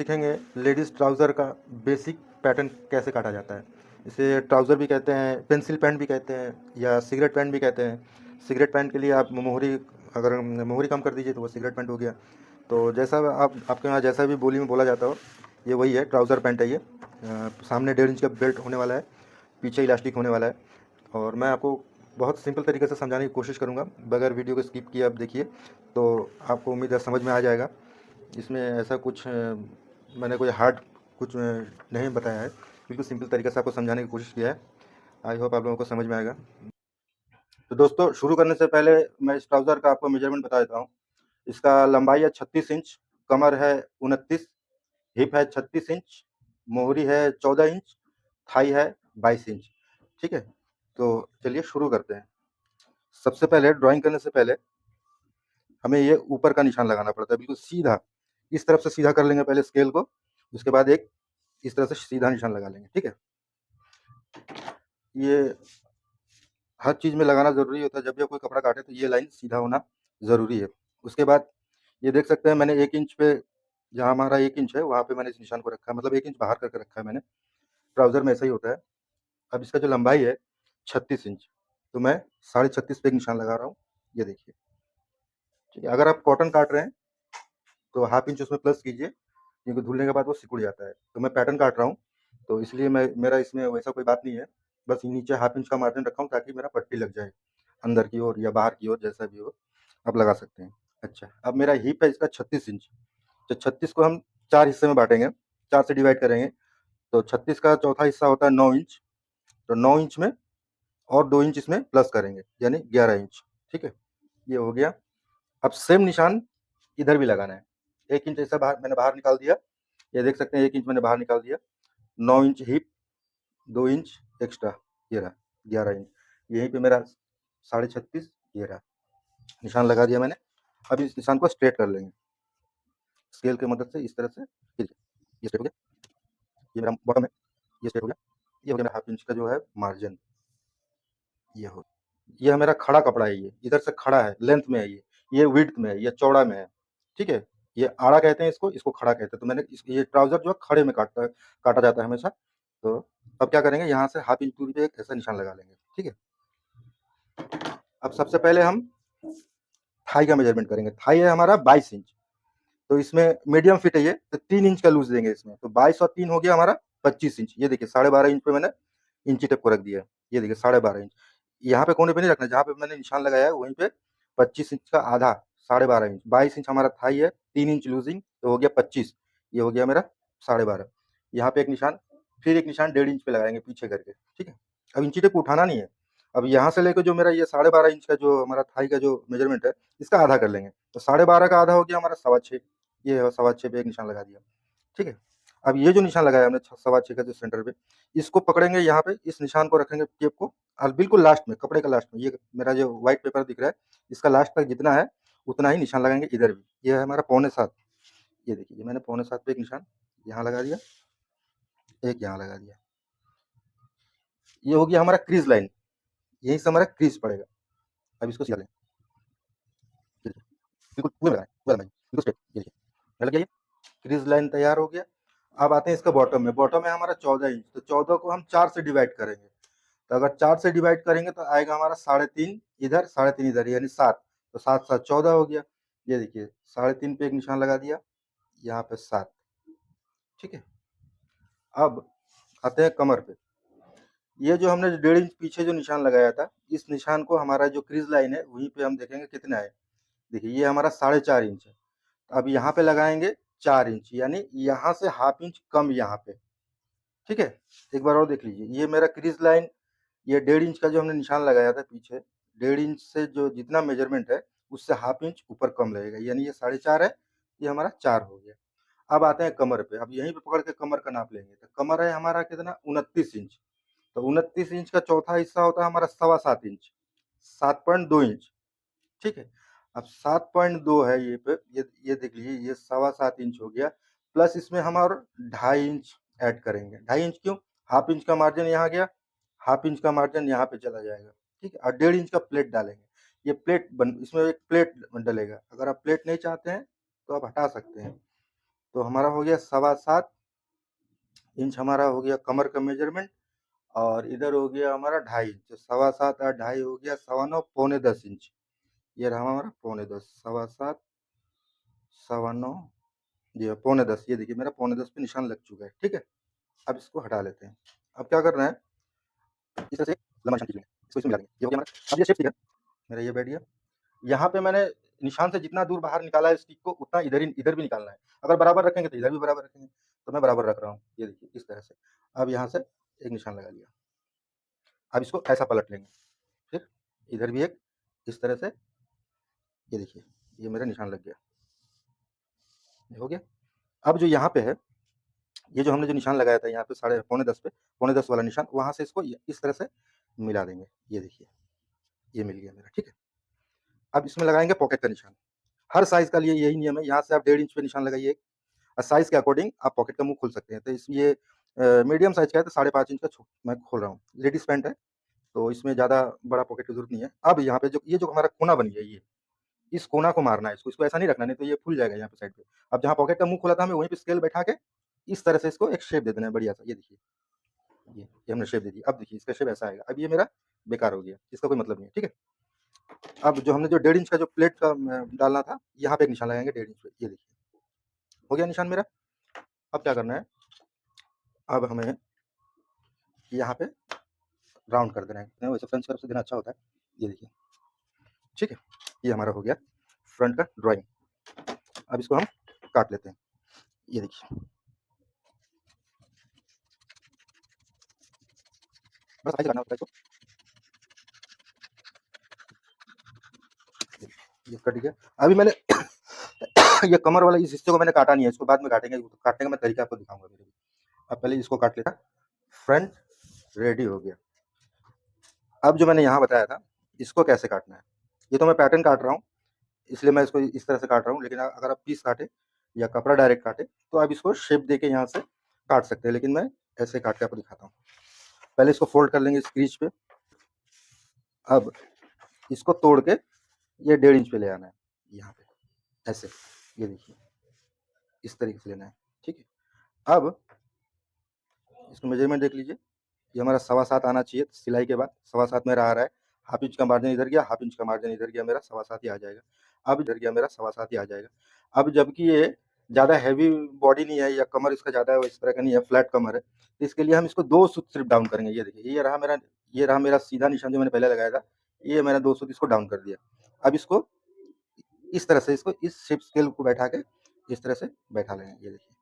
सीखेंगे ladies trouser का basic pattern कैसे काटा जाता है। इसे ट्राउज़र भी कहते हैं, पेंसिल पैंट भी कहते हैं या सिगरेट पैंट भी कहते हैं। सिगरेट पैंट के लिए आप मोहरी अगर मोहरी कम कर दीजिए तो वो सिगरेट पैंट हो गया। तो जैसा आप आपके यहाँ जैसा भी बोली में बोला जाता हो, ये वही है, ट्राउज़र पैंट है ये। सामने 1.5 इंच का बेल्ट होने वाला है, पीछे इलास्टिक होने वाला है और मैं आपको बहुत सिंपल तरीके से समझाने की कोशिश करूँगा। बगैर वीडियो को स्किप किए आप देखिए, तो आपको उम्मीद है समझ में आ जाएगा। इसमें ऐसा कुछ मैंने कोई हार्ड कुछ नहीं बताया है, बिल्कुल सिंपल तरीके से आपको समझाने की कोशिश किया है। आई होप आप लोगों को समझ में आएगा। तो दोस्तों, शुरू करने से पहले मैं इस ट्राउज़र का आपको मेजरमेंट बता देता हूँ। इसका लंबाई है 36 इंच, कमर है 29, हिप है 36 इंच, मोहरी है 14 इंच, थाई है 22 इंच। ठीक है? तो चलिए शुरू करते हैं। सबसे पहले ड्राइंग करने से पहले हमें ये ऊपर का निशान लगाना पड़ता है, बिल्कुल सीधा। इस तरफ से सीधा कर लेंगे पहले स्केल को, उसके बाद एक इस तरह से सीधा निशान लगा लेंगे। ठीक है? ये हर चीज़ में लगाना ज़रूरी होता है। जब भी आप कोई कपड़ा काटे तो ये लाइन सीधा होना ज़रूरी है। उसके बाद ये देख सकते हैं, मैंने 1 इंच पे, जहाँ हमारा 1 इंच है वहाँ पे मैंने इस निशान को रखा है, मतलब 1 इंच बाहर करके रखा है मैंने। ट्राउज़र में ऐसा ही होता है। अब इसका जो लंबाई है 36 इंच, तो मैं 36.5 पे एक निशान लगा रहा हूँ, ये देखिए। ठीक है? अगर आप कॉटन काट रहे हैं तो हाफ इंच उसमें प्लस कीजिए, क्योंकि धुलने के बाद वो सिकुड़ जाता है। तो मैं पैटर्न काट रहा हूँ, तो इसलिए मेरा इसमें वैसा कोई बात नहीं है। बस नीचे हाफ इंच का मार्जिन रखा हूँ ताकि मेरा पट्टी लग जाए, अंदर की ओर या बाहर की ओर, जैसा भी हो आप लगा सकते हैं। अच्छा, अब मेरा हिप है इसका 36 इंच। तो 36 को हम 4 हिस्से में बाँटेंगे, 4 से डिवाइड करेंगे। तो 36 का चौथा हिस्सा होता है 9 इंच, तो 9 इंच में और 2 इंच इसमें प्लस करेंगे, यानी 11 इंच। ठीक है? ये हो गया। अब सेम निशान इधर भी लगाना है। 1 इंच ऐसा मैंने बाहर निकाल दिया। ये देख सकते हैं 1 इंच मैंने बाहर निकाल दिया। 9 इंच हिप, 2 इंच एक्स्ट्रा, ये रहा 11 इंच। यहीं पे मेरा 36.5 ये रहा। निशान लगा दिया मैंने। अब इस निशान को स्ट्रेट कर लेंगे। स्केल की मदद से इस तरह से, ये स्ट्रेट हो गया। ये मेरा बॉटम है, ये स्ट्रेट हो गया। ये हो गया मेरा हाफ इंच का जो है मार्जिन, ये हो। ये मेरा खड़ा कपड़ा है, ये इधर से खड़ा है, लेंथ में है ये विड्थ में है, ये चौड़ा में है। ठीक है? ये आड़ा कहते हैं इसको, इसको खड़ा कहते हैं। तो मैंने ये ट्राउज़र जो है खड़े में काटा जाता है हमेशा। तो अब क्या करेंगे, यहाँ से हाफ इंच दूरी पे एक ऐसा निशान लगा लेंगे। ठीक है? अब सबसे पहले हम थाई का मेजरमेंट करेंगे। थाई है हमारा 22 इंच, तो इसमें मीडियम फिट है ये, तो 3 इंच का लूज़ देंगे इसमें। तो 22 और 3 हो गया हमारा 25 इंच। ये देखिए 12.5 इंच पे मैंने इंची टेप को रख दिया है। ये देखिए 12.5 इंच। यहाँ पे कोने पे नहीं रखना, जहाँ पे मैंने निशान लगाया है वहीं पे 25 इंच का आधा, 12.5 इंच। 22 इंच हमारा थाई है, 3 इंच लूज़िंग, तो हो गया 25। ये हो गया मेरा 12.5। यहाँ पे एक निशान, फिर एक निशान 1.5 इंच पे लगाएँगे पीछे करके। ठीक है? अब इंची टेप को उठाना नहीं है। अब यहाँ से लेके जो मेरा ये 12.5 इंच का जो हमारा थाई का जो मेजरमेंट है, इसका आधा कर लेंगे। तो 12.5 का आधा हो गया हमारा 6.25। ये 6.25 पे एक निशान लगा दिया। ठीक है? अब ये जो निशान लगाया हमने 6.25 का जो सेंटर पे, इसको पकड़ेंगे यहाँ पे, इस निशान को रखेंगे टेप को, और बिल्कुल लास्ट में, कपड़े का लास्ट में, ये मेरा जो व्हाइट पेपर दिख रहा है, इसका लास्ट तक जितना है उतना ही निशान लगाएँगे इधर भी। ये है हमारा पौने 7। ये देखिए, ये मैंने पौने 7 पे एक निशान यहाँ लगा दिया, एक यहाँ लगा दिया। ये हो गया हमारा क्रीज़ लाइन, यहीं से हमारा क्रीज़ पड़ेगा। अब इसको सीधा लें, ये देखिए, बिल्कुल पूरा लगाएँ, पूरा लगाएँ, बिल्कुल स्ट्रेट, ये देखिए। लग गया ये? क्रीज़ लाइन तैयार हो गया। अब आते हैं इसका बॉटम में। बॉटम है हमारा 14 इंच, तो 14 को हम 4 से डिवाइड करेंगे। तो अगर 4 से डिवाइड करेंगे तो आएगा हमारा 3.5 इधर, 3.5 इधर, यानी 7। तो 7 7 14 हो गया। ये देखिए 3.5 पे एक निशान लगा दिया, यहाँ पे 7। ठीक है? अब आते हैं कमर पे। ये जो हमने 1.5 इंच पीछे जो निशान लगाया था, इस निशान को हमारा जो क्रीज़ लाइन है वहीं पे हम देखेंगे कितना है। देखिए ये हमारा 4.5 इंच है। अब यहाँ पे लगाएँगे 4 इंच, यानी यहाँ से हाफ इंच कम यहाँ पे। ठीक है? एक बार और देख लीजिए, ये मेरा क्रीज़ लाइन, ये 1.5 इंच का जो हमने निशान लगाया था पीछे, 1.5 इंच से जो जितना मेजरमेंट है, उससे हाफ इंच ऊपर कम लगेगा, यानी ये 4.5 है, ये हमारा 4 हो गया। अब आते हैं कमर पे, अब यहीं पे पकड़ के कमर का नाप लेंगे। तो कमर है हमारा कितना, 29 इंच, तो 29 इंच का चौथा हिस्सा होता है हमारा 7.25 इंच, 7.2 इंच। ठीक है? अब 7.2 है ये पे, ये देख लीजिए, ये 7.25 इंच हो गया, प्लस इसमें हम और 2.5 इंच ऐड करेंगे। 2.5 इंच क्यों? हाफ इंच का मार्जिन यहाँ गया, हाफ इंच का मार्जिन यहाँ पे चला जाएगा। ठीक है? और 1.5 इंच का प्लेट डालेंगे। ये प्लेट इसमें एक प्लेट डलेगा। अगर आप प्लेट नहीं चाहते हैं तो आप हटा सकते हैं। तो हमारा हो गया 7.25 इंच हमारा हो गया कमर का मेजरमेंट, और इधर हो गया हमारा 2.5 इंच, 7.25 और 2.5 हो गया 9.25 पौने 10 इंच। ये रहा हमारा पौने 10, 7.25 9.25 ये पौने 10, ये देखिए मेरा पौने 10 पे निशान लग चुका है, ठीक है। अब इसको हटा लेते हैं। अब क्या करना है, इस तरह से लंबा निशान खींच लेंगे, इसको इसमें मिला देंगे, ये हो गया हमारा। अब ये शेप ठीक है, मेरा ये बैठ गया। यहाँ पे मैंने निशान से जितना दूर बाहर निकाला है स्टिक को, उतना इधर भी निकालना है। अगर बराबर रखेंगे तो इधर भी बराबर रखेंगे, तो मैं बराबर रख रहा हूँ, ये देखिए इस तरह से। अब यहाँ से एक निशान लगा लिया। अब इसको ऐसा पलट लेंगे, फिर इधर भी एक इस तरह से, ये देखिए ये मेरा निशान लग गया, ये हो गया। अब जो यहाँ पे है, ये जो हमने जो निशान लगाया था यहाँ पे साढ़े पौने 10 पे, पौने 10 वाला निशान, वहाँ से इसको इस तरह से मिला देंगे, ये देखिए ये मिल गया मेरा, ठीक है। अब इसमें लगाएंगे पॉकेट का निशान। हर साइज का लिए यही नियम है, यहाँ से आप 1.5 इंच पे निशान लगाइए, और साइज के अकॉर्डिंग आप पॉकेट का मुंह खोल सकते हैं। तो ये मीडियम साइज का है तो 5.5 इंच का मैं खोल रहा हूँ, लेडीज पैंट है तो इसमें ज़्यादा बड़ा पॉकेट की जरूरत नहीं है। अब यहाँ पे जो हमारा कोना बन गया, ये इस कोना को मारना है, इसको ऐसा नहीं रखना, नहीं तो ये फूल जाएगा यहाँ पे साइड पे। अब जहाँ पॉकेट का मुंह खोला था हमें, वहीं पे स्केल बैठा के इस तरह से इसको एक शेप दे देना है बढ़िया सा, ये देखिए ये हमने शेप दे दी। अब देखिए इसका शेप ऐसा आएगा। अब ये मेरा बेकार हो गया, इसका कोई मतलब नहीं है, ठीक है। अब जो हमने जो 1.5 इंच का जो प्लेट का डालना था, यहाँ पे एक निशान लगाएंगे 1.5 इंच पे, ये देखिए हो गया निशान मेरा। अब क्या करना है, अब हमें यहाँ पे राउंड कर देना है, वैसे फ्रंट की तरफ से देना अच्छा होता है, ये देखिए, ठीक है। ये हमारा हो गया फ्रंट का ड्राइंग। अब इसको हम काट लेते हैं, ये देखिए बस ऐसे करना होता है इसको, ये कट गया। अभी मैंने ये कमर वाला इस हिस्से को मैंने काटा नहीं है, इसको बाद में काटेंगे, काटने का मैं तरीका आपको दिखाऊंगा मेरे भी। अब पहले इसको काट लेता, फ्रंट रेडी हो गया। अब जो मैंने यहाँ बताया था, इसको कैसे काटना है, ये तो मैं पैटर्न काट रहा हूँ इसलिए मैं इसको इस तरह से काट रहा हूँ, लेकिन अगर आप पीस काटे या कपड़ा डायरेक्ट काटे तो आप इसको शेप देके यहाँ से काट सकते हैं, लेकिन मैं ऐसे काट के आपको दिखाता हूँ। पहले इसको फोल्ड कर लेंगे इस क्रीज पे। अब इसको तोड़ के ये 1.5 इंच पे ले आना है, यहाँ पे ऐसे, ये देखिए इस तरीके से लेना है, ठीक है। अब इसको मेजरमेंट देख लीजिए, ये हमारा 7.25 आना चाहिए सिलाई के बाद, 7.25 मेरा आ रहा है। हाफ इंच का मार्जिन इधर गया, हाफ इंच का मार्जिन इधर गया, मेरा 7.25 ही आ जाएगा। अब इधर गया मेरा 7.25 ही आ जाएगा। अब जबकि ये ज़्यादा हैवी बॉडी नहीं है या कमर इसका ज़्यादा इस तरह का नहीं है, फ्लैट कमर है, तो इसके लिए हम इसको 2 सूत सिर्फ डाउन करेंगे। ये देखिए ये रहा मेरा सीधा निशान जो मैंने पहले लगाया था, ये मैंने 2 सूत इसको डाउन कर दिया। अब इसको इस तरह से इसको इस शेप स्केल को बैठा के इस तरह से बैठा लेंगे, ये देखिए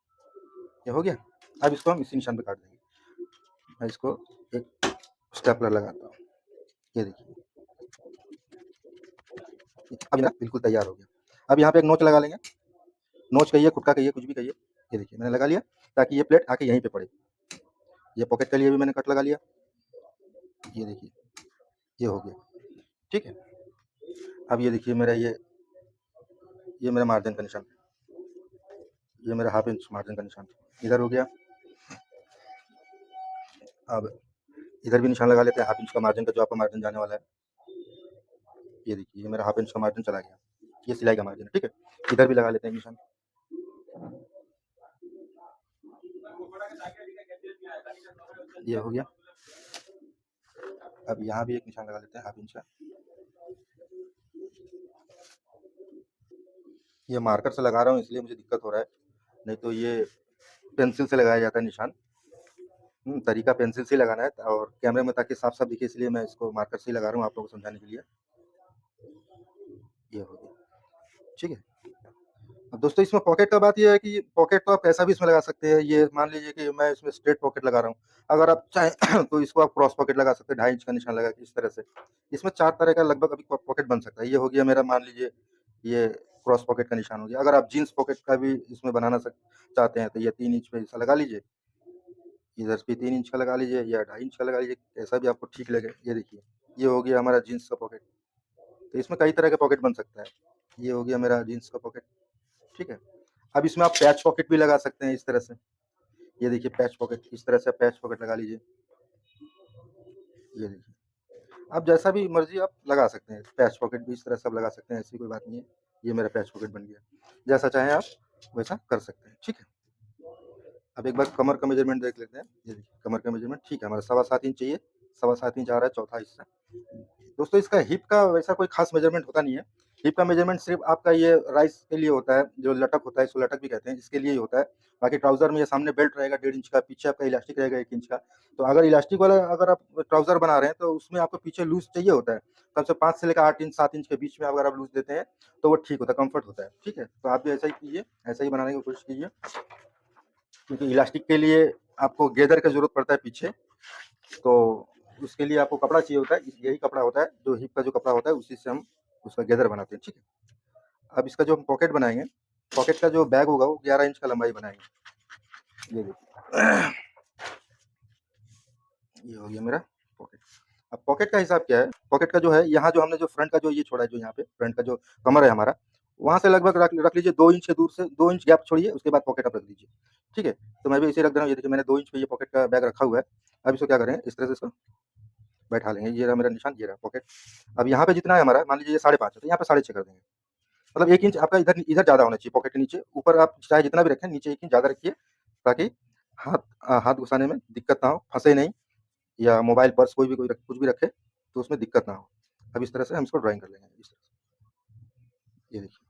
ये हो गया। अब इसको हम इसी निशान पे काट देंगे। मैं इसको एक स्टेपलर लगाता हूँ, ये देखिए अब ना बिल्कुल तैयार हो गया। अब यहाँ पे एक नोच लगा लेंगे, नोच कहिए, खुटका कहिए, कुछ भी कहिए, ये देखिए मैंने लगा लिया ताकि ये प्लेट आके यहीं पे पड़े। ये पॉकेट के लिए भी मैंने कट लगा लिया, ये देखिए ये हो गया, ठीक है। अब ये देखिए मेरा ये मेरा मार्जिन का निशान, ये मेरा हाफ इंच मार्जिन का निशान इधर हो गया। अब इधर भी निशान लगा लेते हैं, हाफ इंच का मार्जिन का जो आपका मार्जिन जाने वाला है, ये देखिए ये मेरा हाफ इंच का मार्जिन चला गया, ये सिलाई का मार्जिन है, ठीक है। इधर भी लगा लेते हैं निशान, ये हो गया। अब यहाँ भी एक निशान लगा लेते हैं हाफ इंच का, ये मार्कर से लगा रहा हूँ इसलिए मुझे दिक्कत हो रहा है, नहीं तो ये पेंसिल से लगाया जाता है निशान। तरीका पेंसिल से ही लगाना है और कैमरे में ताकि साफ साफ दिखे, इसलिए मैं इसको मार्कर से ही लगा रहा हूँ आप लोगों को समझाने के लिए। ये हो गया, ठीक है। अब दोस्तों इसमें पॉकेट का बात ये है कि पॉकेट तो आप कैसा भी इसमें लगा सकते हैं। ये मान लीजिए कि मैं इसमें स्ट्रेट पॉकेट लगा रहा हूँ, अगर आप चाहें तो इसको आप क्रॉस पॉकेट लगा सकते हैं, 2.5 इंच का निशान लगा के इस तरह से। इसमें 4 तरह का लगभग अभी पॉकेट बन सकता है। ये हो गया मेरा, मान लीजिए ये क्रॉस पॉकेट का निशान हो गया। अगर आप जीन्स पॉकेट का भी इसमें बनाना चाहते हैं तो ये 3 इंच पे ऐसा लगा लीजिए, इधर पे 3 इंच का लगा लीजिए या 2.5 इंच का लगा लीजिए, ऐसा भी आपको ठीक लगे। ये देखिए ये हो गया हमारा जीन्स का पॉकेट। तो इसमें कई तरह का पॉकेट बन सकता है। ये हो गया मेरा जीन्स का पॉकेट, ठीक है। अब इसमें आप पैच पॉकेट भी लगा सकते हैं इस तरह से, ये देखिए पैच पॉकेट, इस तरह से पैच पॉकेट लगा लीजिए, ये देखिए। आप जैसा भी मर्जी आप लगा सकते हैं, पैच पॉकेट भी इस तरह से आप लगा सकते हैं, ऐसी कोई बात नहीं है। ये मेरा पैच पॉकेट बन गया, जैसा चाहें आप वैसा कर सकते हैं, ठीक है। अब एक बार कमर का मेजरमेंट देख लेते हैं। ये देखिए कमर का मेजरमेंट ठीक है, हमारा 7.25 इंच चाहिए, 7.25 इंच आ रहा है चौथा हिस्सा। दोस्तों इसका हिप का वैसा कोई खास मेजरमेंट होता नहीं है। हिप का मेजरमेंट सिर्फ आपका ये राइस के लिए होता है, जो लटक होता है, इसको लटक भी कहते हैं, इसके लिए ही होता है। बाकी ट्राउजर में ये सामने बेल्ट रहेगा 1.5 इंच का, पीछे आपका इलास्टिक रहेगा 1 इंच का। तो अगर इलास्टिक वाला अगर आप ट्राउजर बना रहे हैं तो उसमें आपको पीछे लूज चाहिए होता है, कम से 5 से लेकर 8 इंच 7 इंच के बीच में अगर आप लूज देते हैं तो वो ठीक होता है, कंफर्ट होता है, ठीक है। तो आप भी ऐसा ही कीजिए, ऐसा ही बनाने की कोशिश कीजिए, क्योंकि इलास्टिक के लिए आपको गेदर का जरूरत पड़ता है पीछे, तो उसके लिए आपको कपड़ा चाहिए होता है, यही कपड़ा होता है जो हिप का जो कपड़ा होता है, उसी से हम उसका गेदर बनाते हैं, ठीक है। अब इसका जो हम पॉकेट बनाएंगे, पॉकेट का जो बैग होगा वो 11 इंच का लंबाई बनाएंगे। ये देखिए ये हो गया मेरा पॉकेट। अब पॉकेट का हिसाब क्या है, पॉकेट का जो है, यहाँ जो हमने जो फ्रंट का जो ये छोड़ा है, जो यहाँ पे फ्रंट का जो कमर है हमारा, वहां से लगभग रख लीजिए 2 इंच के दूर से, 2 इंच गैप छोड़िए, उसके बाद पॉकेट आप रख दीजिए, ठीक है। तो मैं भी इसे रख दे रहा हूँ, ये देखिए मैंने 2 इंच पे ये पॉकेट का बैग रखा हुआ है। अब इसको क्या करें, इस तरह से इसको बैठा लेंगे, ये रहा मेरा निशान, ये रहा पॉकेट। अब यहाँ पे जितना है हमारा, मान लीजिए ये 5.5 है, तो यहाँ पे 6.5 कर देंगे, मतलब 1 इंच आपका इधर इधर ज़्यादा होना चाहिए पॉकेट के नीचे, ऊपर आप चाहे जितना भी रखें, नीचे 1 इंच ज़्यादा रखिए, ताकि हाथ घुसाने में दिक्कत ना हो, फँसे नहीं, या मोबाइल, पर्स कोई भी कुछ भी रखे, तो उसमें दिक्कत ना हो। अब इस तरह से हम इसको ड्राइंग कर लेंगे, इस तरह से। ये देखिए,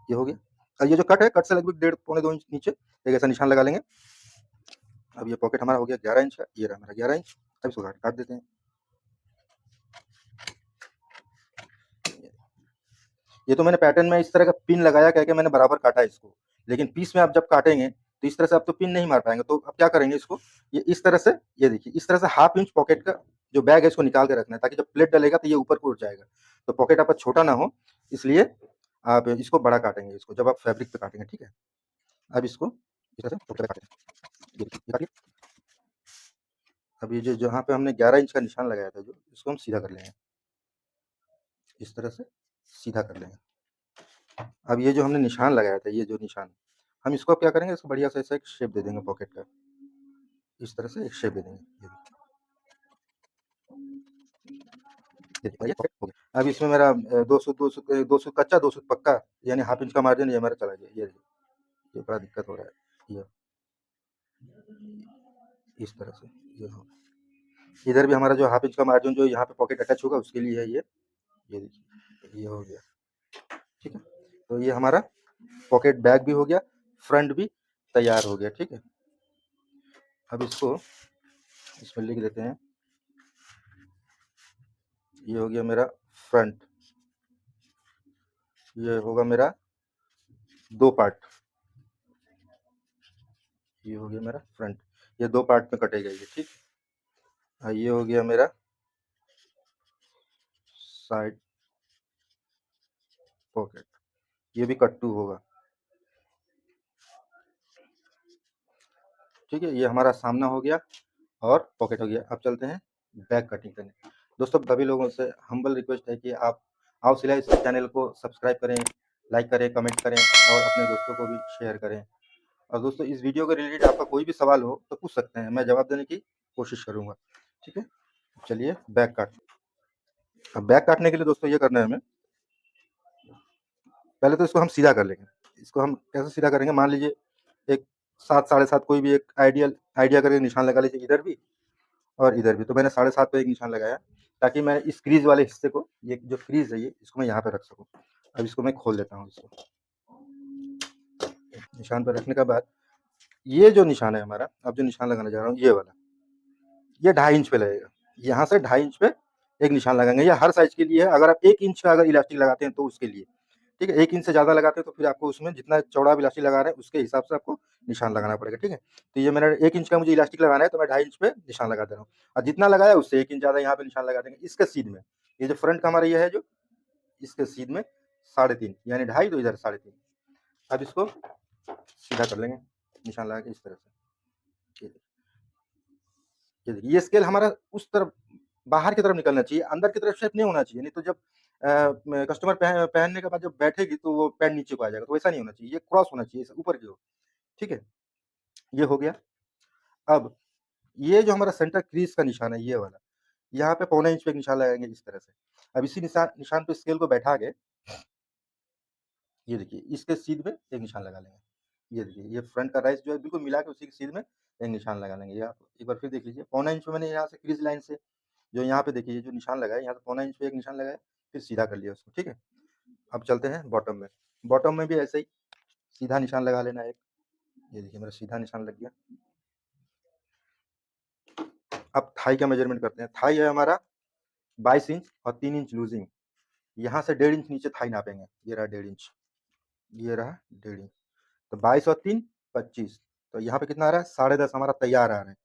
ये हो गया। और ये जो कट है, कट से लगभग 1.5 पौने 2 इंच नीचे एक ऐसा निशान लगा लेंगे। अब ये पॉकेट हमारा हो गया 11 इंच का, ये रहा मेरा 11 इंच। अब इसको काट देते हैं। ये तो मैंने पैटर्न में इस तरह का पिन लगाया, कह के मैंने बराबर काटा है इसको, लेकिन पीस में आप जब काटेंगे तो इस तरह से आप तो पिन नहीं मार पाएंगे। तो अब क्या करेंगे, इसको ये इस तरह से, ये देखिए इस तरह से 1/2 इंच पॉकेट का जो बैग है इसको निकाल के रखना है, ताकि जब प्लेट डलेगा तो ये ऊपर को उठ जाएगा, तो पॉकेट आपका छोटा ना हो, इसलिए आप इसको बड़ा काटेंगे, इसको जब आप फैब्रिक पे काटेंगे, ठीक है। अब इसको इस तरह से पॉकेट पे काटेंगे, ये काटिए। अब ये जो जहाँ पे हमने 11 इंच का निशान लगाया था, जो इसको हम सीधा कर लेंगे, इस तरह से सीधा कर लेंगे। अब ये जो हमने निशान लगाया था, ये जो निशान, हम इसको अब क्या करेंगे, इसको बढ़िया से ऐसा एक शेप दे देंगे पॉकेट का, इस तरह से एक शेप दे देंगे। ये देखिए, ये पॉकेट हो गया। अब इसमें मेरा 200 कच्चा 200 पक्का, यानी हाफ इंच का मार्जिन ये मेरा चला गया। ये देखिए, ये बड़ा दिक्कत हो रहा है, ये इस तरह से ये हो। इधर भी हमारा जो हाफ इंच का मार्जिन जो यहाँ पे पॉकेट अटैच होगा उसके लिए है ये देखिए ये हो गया, ठीक है। तो ये हमारा पॉकेट बैग भी हो गया, फ्रंट भी तैयार हो गया, ठीक है। अब इसको इसमें लिख देते हैं, ये हो गया मेरा फ्रंट, ये होगा मेरा 2 पार्ट, ये हो गया मेरा फ्रंट, ये 2 पार्ट में कटेगा ये, ठीक। ये हो गया मेरा साइड पॉकेट, ये भी कट 2 होगा, ठीक है। ये हमारा सामना हो गया और पॉकेट हो गया। अब चलते हैं बैक कटिंग करने। दोस्तों सभी लोगों से हम्बल रिक्वेस्ट है कि आप आओ सिलाई इस चैनल को सब्सक्राइब करें, लाइक करें, कमेंट करें और अपने दोस्तों को भी शेयर करें। और दोस्तों इस वीडियो के रिलेटेड आपका कोई भी सवाल हो तो पूछ सकते हैं, मैं जवाब देने की कोशिश करूँगा, ठीक है। चलिए बैक काट, अब बैक काटने के लिए दोस्तों ये करना है हमें, पहले तो इसको हम सीधा कर लेंगे। इसको हम कैसे सीधा करेंगे, मान लीजिए एक 7 7.5 कोई भी एक आइडिया करके निशान लगा लीजिए, इधर भी और इधर भी। तो मैंने 7.5 पे एक निशान लगाया, ताकि मैं इस क्रीज वाले हिस्से को, ये जो क्रीज है ये, इसको मैं यहाँ पे रख सकूँ। अब इसको मैं खोल देता हूँ, इसको निशान पे रखने के बाद ये जो निशान है हमारा, अब जो निशान लगाने जा रहा हूँ ये वाला, ये 2.5 इंच पे लगेगा। यहाँ से 2.5 इंच पे एक निशान लगाएंगे, ये हर साइज के लिए है। अगर आप 1 इंच का अगर इलास्टिक लगाते हैं तो उसके लिए, ठीक है। 1 इंच से ज़्यादा लगाते हैं तो फिर आपको उसमें जितना चौड़ा आप इलास्टिक लगा रहे हैं उसके हिसाब से आपको निशान लगाना पड़ेगा, ठीक है। तो ये मेरा 1 इंच का मुझे इलास्टिक लगाना है, तो मैं 2.5 इंच पे निशान लगा दे रहा हूँ, और जितना लगाया उससे 1 इंच ज़्यादा यहाँ पे निशान लगा देंगे इसके सीध में। ये जो फ्रंट का हमारा ये है, जो इसके सीध में 3.5 यानी 2.5, तो इधर 3.5। अब इसको सीधा कर लेंगे निशान लगा के, इस तरह से। ये देखिए, ये स्केल हमारा उस तरफ बाहर की तरफ निकलना चाहिए, अंदर की तरफ शेप नहीं होना चाहिए, नहीं तो जब कस्टमर पहनने के बाद जब बैठेगी तो वो पैंट नीचे को आ जाएगा, तो वैसा नहीं होना चाहिए, ये क्रॉस होना चाहिए, ऊपर की ओर, ठीक है। ये हो गया। अब ये जो हमारा सेंटर क्रीज का निशान है, ये वाला, यहाँ पे 1/4 इंच पे एक निशान लगाएंगे, इस तरह से। अब इसी निशान निशान पे स्केल को बैठा के ये देखिए इसके सीध में एक निशान लगा लेंगे। ये देखिए ये फ्रंट का राइस जो है बिल्कुल मिला के उसी के सीध में एक निशान लगा लेंगे। ये आप एक बार फिर देख लीजिए, पौना इंच पे मैंने यहाँ से क्रीज लाइन से जो यहाँ पे देखिए ये जो निशान लगा है, यहाँ से पौना इंच पे एक निशान लगाया, फिर सीधा कर लिया उसको, ठीक है। अब चलते हैं बॉटम में। बॉटम में भी ऐसे ही सीधा निशान लगा लेना है एक। ये देखिए मेरा सीधा निशान लग गया। अब थाई का मेजरमेंट करते हैं। थाई है हमारा 22 इंच और 3 इंच लूजिंग। यहाँ से 1.5 इंच नीचे थाई नापेंगे। ये रहा 1.5 इंच, ये रहा 1.5 इंच। तो 22 और 3 25। तो यहाँ पे कितना आ रहा है? 10.5 हमारा तैयार आ रहा है।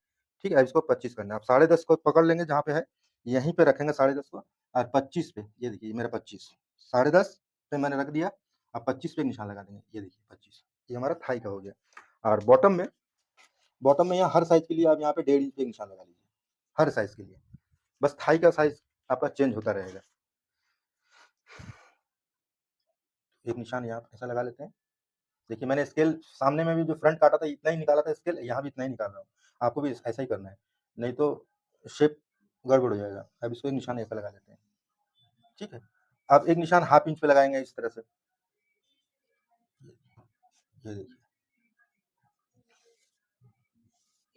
ठीक है, अब इसको 25 करना है। अब 10.5 को पकड़ लेंगे जहाँ पे है, यहीं पे रखेंगे 10.5 को, और 25 पे, ये देखिए मेरा 25, 10.5 पे मैंने रख दिया। अब 25 पे निशान लगा देंगे। ये देखिए 25, ये हमारा थाई का हो गया। और बॉटम में यहाँ हर साइज के लिए आप यहाँ पे 1.5 इंच पे निशान लगा लीजिए, हर साइज के लिए। बस थाई का साइज आपका चेंज होता रहेगा। एक निशान यहाँ पे ऐसा लगा लेते हैं। देखिए मैंने स्केल सामने में भी जो फ्रंट काटा था इतना ही निकाला था स्केल, यहाँ भी इतना ही निकाल रहा हूँ। आपको भी ऐसा ही करना है, नहीं तो शेप गड़बड़ हो जाएगा। अब इसको एक निशान ऐसा लगा लेते हैं, ठीक है। अब एक निशान हाफ इंच पे लगाएंगे इस तरह से। ये देखिए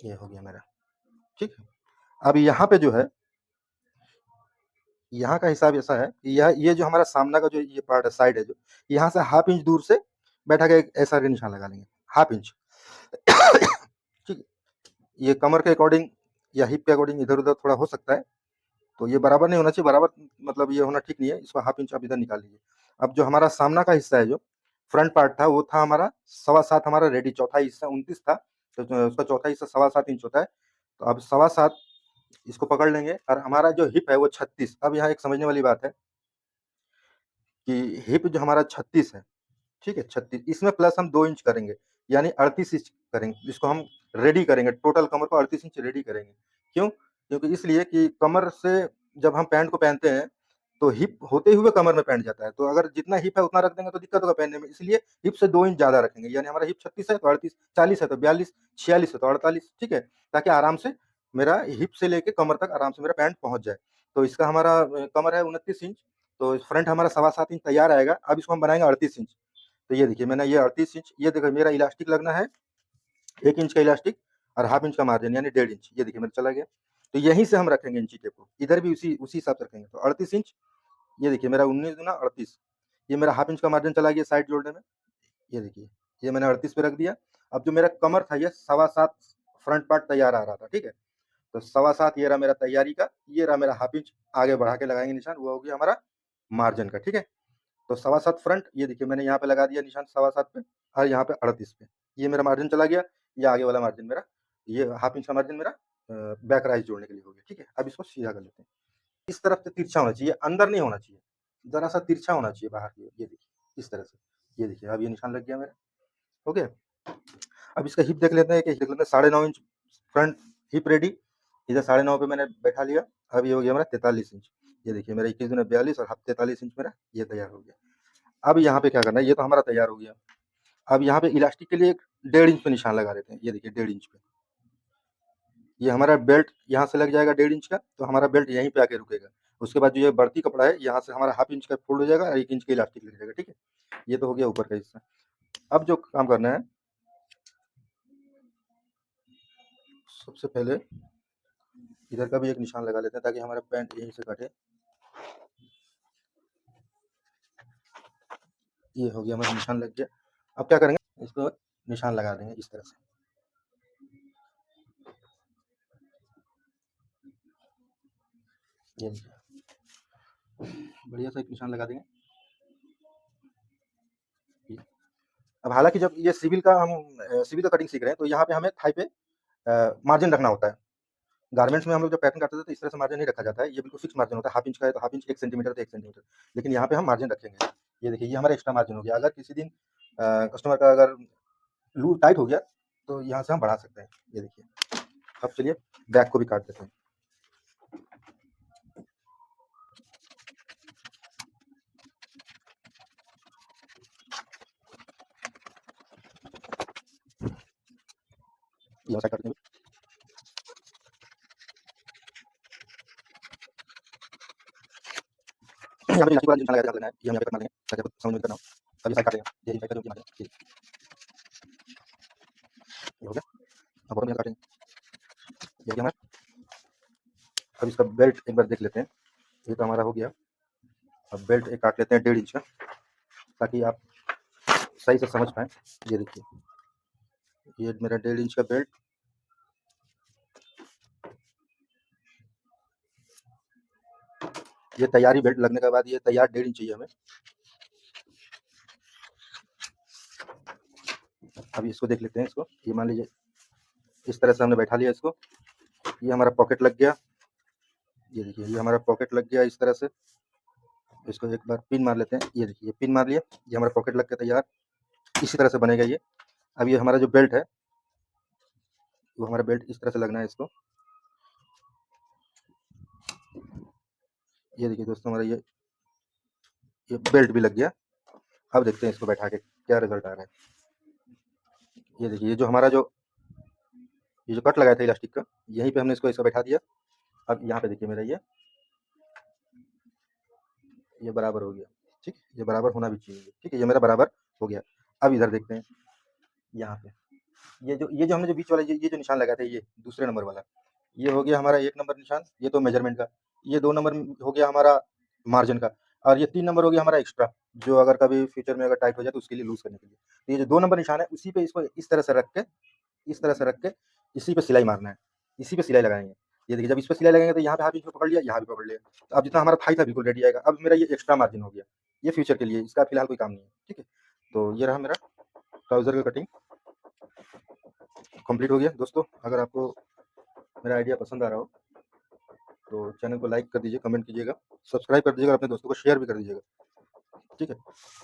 ये हो गया मेरा, ठीक है। अब यहाँ पे जो है, यहाँ का हिसाब ऐसा है कि यह ये जो हमारा सामना का जो ये पार्ट है, साइड है, जो यहाँ से हाफ इंच दूर से बैठा के एक ऐसा के निशान लगा लेंगे, हाफ इंच। ठीक है, ये कमर के अकॉर्डिंग या हिप के अकॉर्डिंग इधर उधर थोड़ा हो सकता है, तो ये बराबर नहीं होना चाहिए। बराबर मतलब ये होना ठीक नहीं है। इसको हाफ इंच आप इधर निकाल लीजिए। अब जो हमारा सामना का हिस्सा है, जो फ्रंट पार्ट था, वो था हमारा 7.25 हमारा रेडी। चौथाई हिस्सा 29 था, तो उसका चौथा हिस्सा 7.25 इंच होता है। तो अब 7.25 इसको पकड़ लेंगे, और हमारा जो हिप है वो 36। अब यहाँ एक समझने वाली बात है कि हिप जो हमारा 36 है, ठीक है, 36, इसमें प्लस हम 2 इंच करेंगे, यानी 38 इंच करेंगे, जिसको हम रेडी करेंगे। टोटल कमर को 38 इंच रेडी करेंगे। क्यों? क्योंकि इसलिए कि कमर से जब हम पैंट को पहनते हैं, तो हिप होते हुए कमर में पैंट जाता है। तो अगर जितना हिप है उतना रख देंगे तो दिक्कत होगा पहनने में, इसलिए हिप से 2 इंच ज़्यादा रखेंगे। यानी हमारा हिप 36 है तो 38, 40 है तो 42, 46 है तो 48, ठीक है? ताकि आराम से मेरा हिप से लेके कमर तक आराम से मेरा पैंट पहुँच जाए। तो इसका हमारा कमर है 29 इंच, तो फ्रंट हमारा 7.25 इंच तैयार आएगा। अब इसको हम बनाएंगे 38 इंच। तो ये देखिए मैंने ये 38 इंच, ये देखो मेरा इलास्टिक लगना है 1 इंच का इलास्टिक, और हाफ इंच का मार्जिन यानी 1.5 इंच। ये देखिए मेरा चला गया। तो यहीं से हम रखेंगे इंची टेप को, इधर भी उसी उसी हिसाब से रखेंगे। तो 38 इंच, ये देखिए मेरा 19 दूना 38, ये मेरा हाफ इंच का मार्जिन चला गया साइड जोड़ने में। ये देखिए ये मैंने 38 पे रख दिया। अब जो मेरा कमर था ये 7.25 फ्रंट पार्ट तैयार आ रहा था, ठीक है। तो 7.25 ये रहा मेरा तैयारी का, ये रहा मेरा हाफ इंच आगे बढ़ा के लगाएंगे निशान, वो हो गया हमारा मार्जिन का, ठीक है। तो 7.25 फ्रंट, ये देखिए मैंने यहाँ पे लगा दिया निशान 7.25 पे, और यहाँ पे 38 पे। ये मेरा मार्जिन चला गया। ये आगे वाला मार्जिन मेरा, ये हाफ इंच का मार्जिन मेरा बैक राइस जोड़ने के लिए हो गया, ठीक है। अब इसको सीधा कर लेते हैं। इस तरफ से तिरछा होना चाहिए, अंदर नहीं होना चाहिए, जरा सा तिरछा होना चाहिए बाहर की ओर। ये देखिए इस तरह से। ये देखिए अब ये निशान लग गया मेरा, हो गया। अब इसका हिप देख लेते हैं कि देख लेते हैं 9.5 इंच फ्रंट हिप रेडी। इधर 9.5 पे मैंने बैठा लिया। अब ये हो गया मेरा 43 इंच। ये देखिए मेरा 21 दूना 42 और हाफ 43 इंच मेरा ये तैयार हो गया। अब यहाँ पे क्या करना है, ये तो हमारा तैयार हो गया। अब यहाँ पे इलास्टिक के लिए एक 1.5 इंच पे निशान लगा देते हैं। ये देखिए 1.5 इंच पे, ये हमारा बेल्ट यहाँ से लग जाएगा 1.5 इंच का, तो हमारा बेल्ट यहीं पे आके रुकेगा। उसके बाद जो ये बढ़ती कपड़ा है, यहाँ से हमारा हाफ इंच का फोल्ड हो जाएगा और 1 इंच का इलास्टिक लग जाएगा, ठीक है। ये तो हो गया ऊपर का हिस्सा। अब जो काम करना है, सबसे पहले इधर का भी एक निशान लगा लेते हैं ताकि हमारा पैंट यहीं से कटे। ये हो गया हमारा निशान लग गया। अब क्या करेंगे, इसको निशान लगा देंगे इस तरह से। ये बढ़िया सा एक निशान लगा देंगे। अब हालांकि जब ये सिविल का हम सिविल का कटिंग सीख रहे हैं, तो यहाँ पे हमें थाई पे मार्जिन रखना होता है। गारमेंट्स में हम लोग जब पैटर्न काटते थे तो इस तरह से मार्जिन नहीं रखा जाता है। ये बिल्कुल फिक्स मार्जिन होता है। हाफ इंच का है तो हाफ इंच 1 सेंटीमीटर तो 1 सेंटीमीटर, लेकिन यहाँ पे हम मार्जिन रखेंगे। ये देखिए ये हमारा एक्स्ट्रा मार्जिन हो गया। अगर किसी दिन कस्टमर का अगर लूज टाइट हो गया तो यहाँ से हम बढ़ा सकते हैं। ये देखिए। अब चलिए बैक को भी काट देते हैं। ये साइड काटते हैं। यहाँ पे इलास्टिक वाला निशान लगा देना है। ये हम यहाँ पे कट मार देंगे ताकि आपको समझ में दिक्कत ना हो। अब ये साइड काटेगा, ये साइड का जो भी मार्जिन है, ये हो गया। अब बॉटम यहाँ काटेंगे, ये हो गया हमारा। अब इसका बेल्ट एक बार देख लेते हैं, ये तो हमारा हो गया। अब बेल्ट एक काट लेते हैं 1.5 इंच का, ताकि आप सही से समझ पाएँ। ये देखिए, ये मेरा 1.5 इंच का बेल्ट, ये तैयारी बेल्ट लगने के बाद ये तैयार 1.5 इंच चाहिए हमें। अभी इसको देख लेते हैं इसको, ये मान लीजिए इस तरह से हमने बैठा लिया इसको, ये हमारा पॉकेट लग गया। ये देखिए, ये हमारा पॉकेट लग गया इस तरह से। इसको एक बार पिन मार लेते हैं, ये देखिए पिन मार लिया, ये हमारा पॉकेट लग के तैयार, इसी तरह से बनेगा ये। अब ये हमारा जो बेल्ट है, वो हमारा बेल्ट इस तरह से लगना है इसको। ये देखिए दोस्तों, हमारा ये बेल्ट भी लग गया। अब देखते हैं इसको बैठा के क्या रिजल्ट आ रहा है। ये देखिए, ये जो हमारा ये जो कट लगाया था इलास्टिक का, यहीं पे हमने इसको बैठा दिया। अब यहाँ पे देखिए मेरा ये बराबर हो गया, ठीक है, ये बराबर होना भी चाहिए, ठीक है, ये मेरा बराबर हो गया। अब इधर देखते हैं, यहाँ पे ये जो हमने जो बीच वाला ये जो निशान लगाया था, ये दूसरे नंबर वाला, ये हो गया हमारा 1 नंबर निशान, ये तो मेजरमेंट का। ये 2 नंबर हो गया हमारा मार्जिन का, और ये 3 नंबर हो गया हमारा एक्स्ट्रा, जो अगर कभी फ्यूचर में अगर टाइट हो जाए तो उसके लिए लूज़ करने के लिए। तो ये जो 2 नंबर निशान है, उसी पे इसको इस तरह से रख के, इस तरह से रख के इसी पे सिलाई मारना है, इसी पे सिलाई लगाएँगे। ये देखिए, जब इस पे सिलाई लगाएँगे तो यहाँ पे हाफ इंच में पकड़ लिया, यहाँ भी पकड़ लिया। तो अब जितना हमारा थाई था बिल्कुल रेडी आएगा। अब मेरा ये एक्स्ट्रा मार्जिन हो गया, ये फ्यूचर के लिए, इसका फिलहाल कोई काम नहीं है, ठीक है। तो ये रहा मेरा ट्राउज़र का कटिंग कंप्लीट हो गया। दोस्तों, अगर आपको मेरा आइडिया पसंद आ रहा हो तो चैनल को लाइक कर दीजिए, कमेंट कीजिएगा, सब्सक्राइब कर दीजिएगा और अपने दोस्तों को शेयर भी कर दीजिएगा, ठीक है।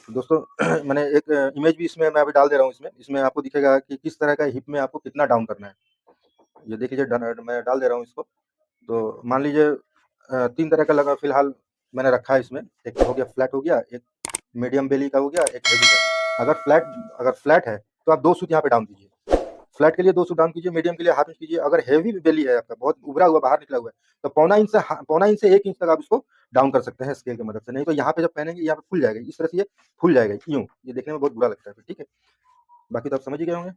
तो दोस्तों मैंने एक इमेज भी इसमें मैं अभी डाल दे रहा हूँ इसमें आपको दिखेगा कि किस तरह का हिप में आपको कितना डाउन करना है। ये देख लीजिए, मैं डाल दे रहा हूँ इसको। तो मान लीजिए 3 तरह का लगा फिलहाल मैंने रखा है इसमें। एक हो गया फ्लैट हो गया, एक मीडियम बेली का हो गया, एक हेवी का। अगर फ्लैट है तो आप 2 सूत यहाँ पे डाउन कीजिए। फ्लैट के लिए 2 सूत डाउन कीजिए, मीडियम के लिए हाफ इंच कीजिए। अगर हेवी बेली है आपका, बहुत उभरा हुआ बाहर निकला हुआ है, तो पौना इंच से 1 इंच तक आप इसको डाउन कर सकते हैं स्केल की मदद से। नहीं तो यहाँ पे जब पहनेंगे, यहाँ पे फूल जाएगा, इस तरह से ये फूल जाएगा यूँ। ये देखने में बहुत बुरा लगता है फिर, ठीक है। बाकी तो आप समझ ही गए होंगे।